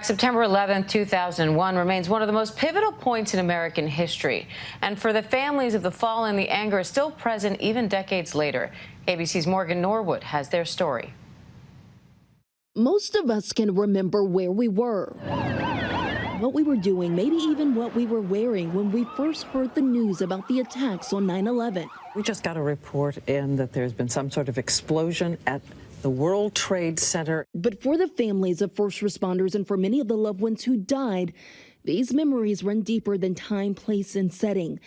September 11, 2001 remains one of the most pivotal points in American history. And for the families of the fallen, the anger is still present even decades later. ABC's Morgan Norwood has their story. Most of us can remember where we were, what we were doing, maybe even what we were wearing when we first heard the news about the attacks on 9/11. We just got a report in that there's been some sort of explosion at the World Trade Center. But for the families of first responders and for many of the loved ones who died, these memories run deeper than time, place, and setting.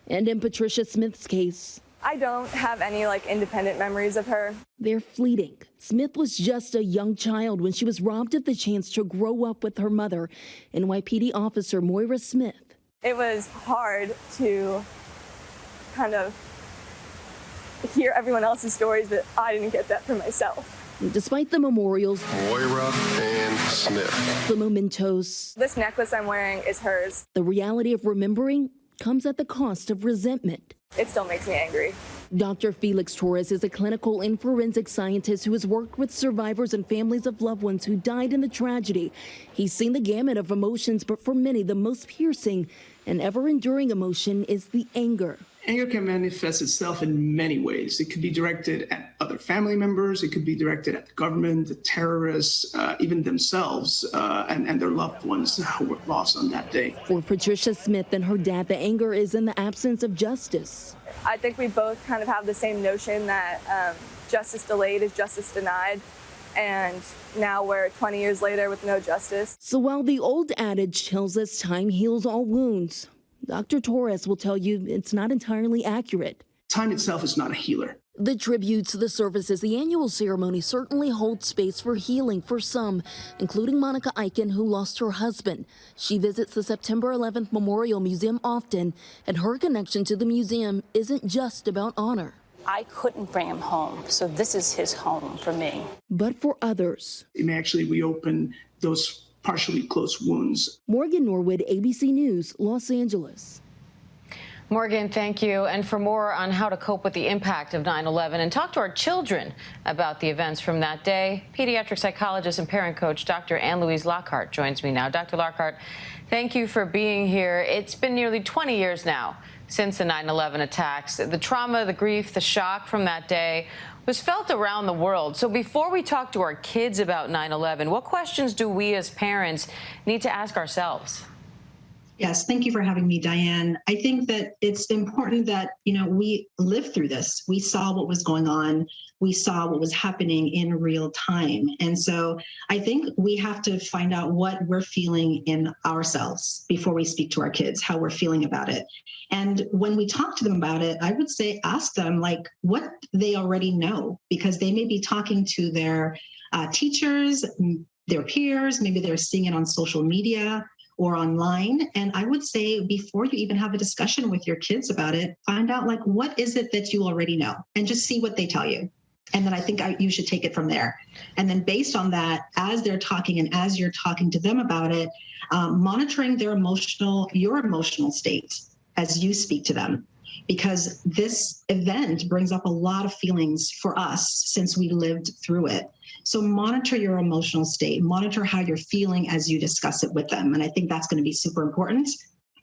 And in Patricia Smith's case, I don't have any independent memories of her. They're fleeting. Smith was just a young child when she was robbed of the chance to grow up with her mother, NYPD officer Moira Smith. It was hard to kind of hear everyone else's stories, but I didn't get that for myself. Despite the memorials, Moira and Smith, the mementos, this necklace I'm wearing is hers. The reality of remembering comes at the cost of resentment. It still makes me angry. Dr. Felix Torres is a clinical and forensic scientist who has worked with survivors and families of loved ones who died in the tragedy. He's seen the gamut of emotions, but for many, the most piercing and ever-enduring emotion is the anger. Anger can manifest itself in many ways. It could be directed at other family members. It could be directed at the government, the terrorists, even themselves and their loved ones who were lost on that day. For Patricia Smith and her dad, the anger is in the absence of justice. I think we both kind of have the same notion that justice delayed is justice denied. And now we're 20 years later with no justice. So while the old adage tells us time heals all wounds, Dr. Torres will tell you it's not entirely accurate. Time itself is not a healer. The tributes, the services, the annual ceremony certainly hold space for healing for some, including Monica Eichen, who lost her husband. She visits the September 11th Memorial Museum often, and her connection to the museum isn't just about honor. I couldn't bring him home, so this is his home for me. But for others, it may actually reopen those partially closed wounds. Morgan Norwood, ABC News, Los Angeles. Morgan, thank you. And for more on how to cope with the impact of 9/11 and talk to our children about the events from that day, pediatric psychologist and parent coach Dr. Anne-Louise Lockhart joins me now. Dr. Lockhart, thank you for being here. It's been nearly 20 years now since the 9/11 attacks. The trauma, the grief, the shock from that day was felt around the world. So before we talk to our kids about 9/11, what questions do we as parents need to ask ourselves? Yes, thank you for having me, Diane. I think that it's important that, we lived through this. We saw what was going on. We saw what was happening in real time. And so I think we have to find out what we're feeling in ourselves before we speak to our kids, how we're feeling about it. And when we talk to them about it, I would say ask them what they already know, because they may be talking to their teachers, their peers, maybe they're seeing it on social media or online. And I would say before you even have a discussion with your kids about it, find out what is it that you already know and just see what they tell you. And then I think you should take it from there. And then based on that, as they're talking and as you're talking to them about it, monitoring your emotional state as you speak to them, because this event brings up a lot of feelings for us since we lived through it. So monitor your emotional state, monitor how you're feeling as you discuss it with them. And I think that's going to be super important.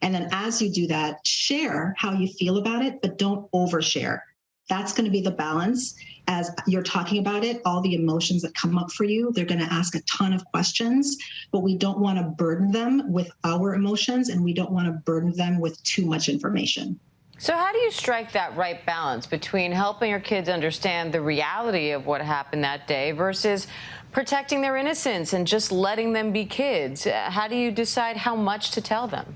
And then as you do that, share how you feel about it, but don't overshare. That's going to be the balance. As you're talking about it, all the emotions that come up for you, they're going to ask a ton of questions, but we don't want to burden them with our emotions, and we don't want to burden them with too much information. So how do you strike that right balance between helping your kids understand the reality of what happened that day versus protecting their innocence and just letting them be kids? How do you decide how much to tell them?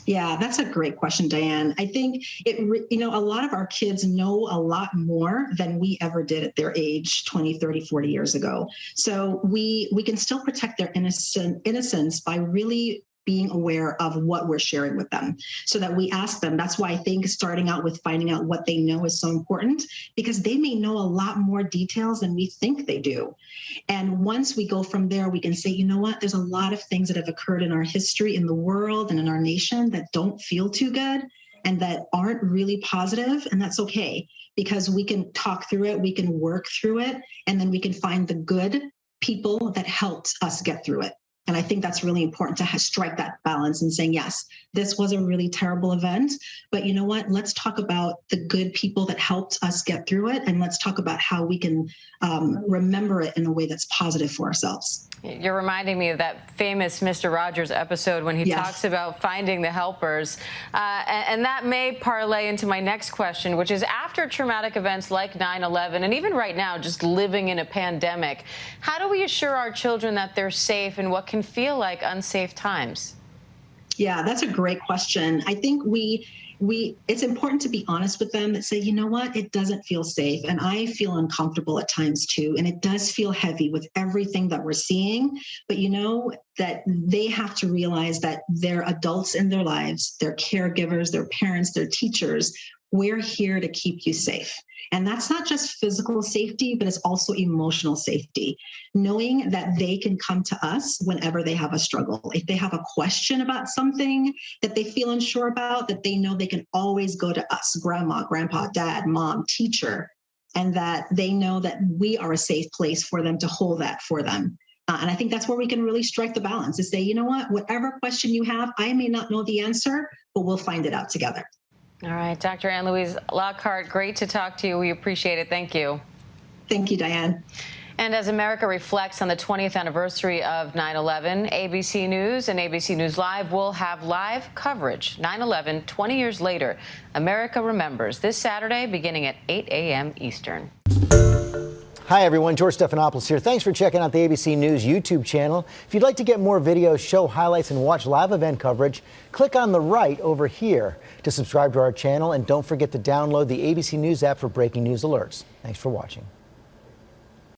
Yeah, that's a great question, Diane. I think a lot of our kids know a lot more than we ever did at their age 20, 30, 40 years ago. So we can still protect their innocence by really being aware of what we're sharing with them so that we ask them. That's why I think starting out with finding out what they know is so important, because they may know a lot more details than we think they do. And once we go from there, we can say, you know what, there's a lot of things that have occurred in our history, in the world and in our nation that don't feel too good and that aren't really positive. And that's okay, because we can talk through it, we can work through it, and then we can find the good people that helped us get through it. And I think that's really important to strike that balance and saying, yes, this was a really terrible event, but you know what? Let's talk about the good people that helped us get through it. And let's talk about how we can remember it in a way that's positive for ourselves. You're reminding me of that famous Mr. Rogers episode when he talks about finding the helpers. And that may parlay into my next question, which is after traumatic events like 9/11, and even right now, just living in a pandemic, how do we assure our children that they're safe in what can feel like unsafe times? Yeah, that's a great question. I think it's important to be honest with them that say, you know what, it doesn't feel safe. And I feel uncomfortable at times too. And it does feel heavy with everything that we're seeing. But you know that they have to realize that they're adults in their lives, they're caregivers, they're parents, they're teachers. We're here to keep you safe. And that's not just physical safety, but it's also emotional safety. Knowing that they can come to us whenever they have a struggle. If they have a question about something that they feel unsure about, that they know they can always go to us, grandma, grandpa, dad, mom, teacher, and that they know that we are a safe place for them to hold that for them. And I think that's where we can really strike the balance to say, you know what, whatever question you have, I may not know the answer, but we'll find it out together. All right, Dr. Ann-Louise Lockhart, great to talk to you. We appreciate it. Thank you. Thank you, Diane. And as America reflects on the 20th anniversary of 9/11, ABC News and ABC News Live will have live coverage. 9/11, 20 years later, America remembers this Saturday beginning at 8 a.m. Eastern. Hi, everyone. George Stephanopoulos here. Thanks for checking out the ABC News YouTube channel. If you'd like to get more videos, show highlights, and watch live event coverage, click on the right over here to subscribe to our channel. And don't forget to download the ABC News app for breaking news alerts. Thanks for watching.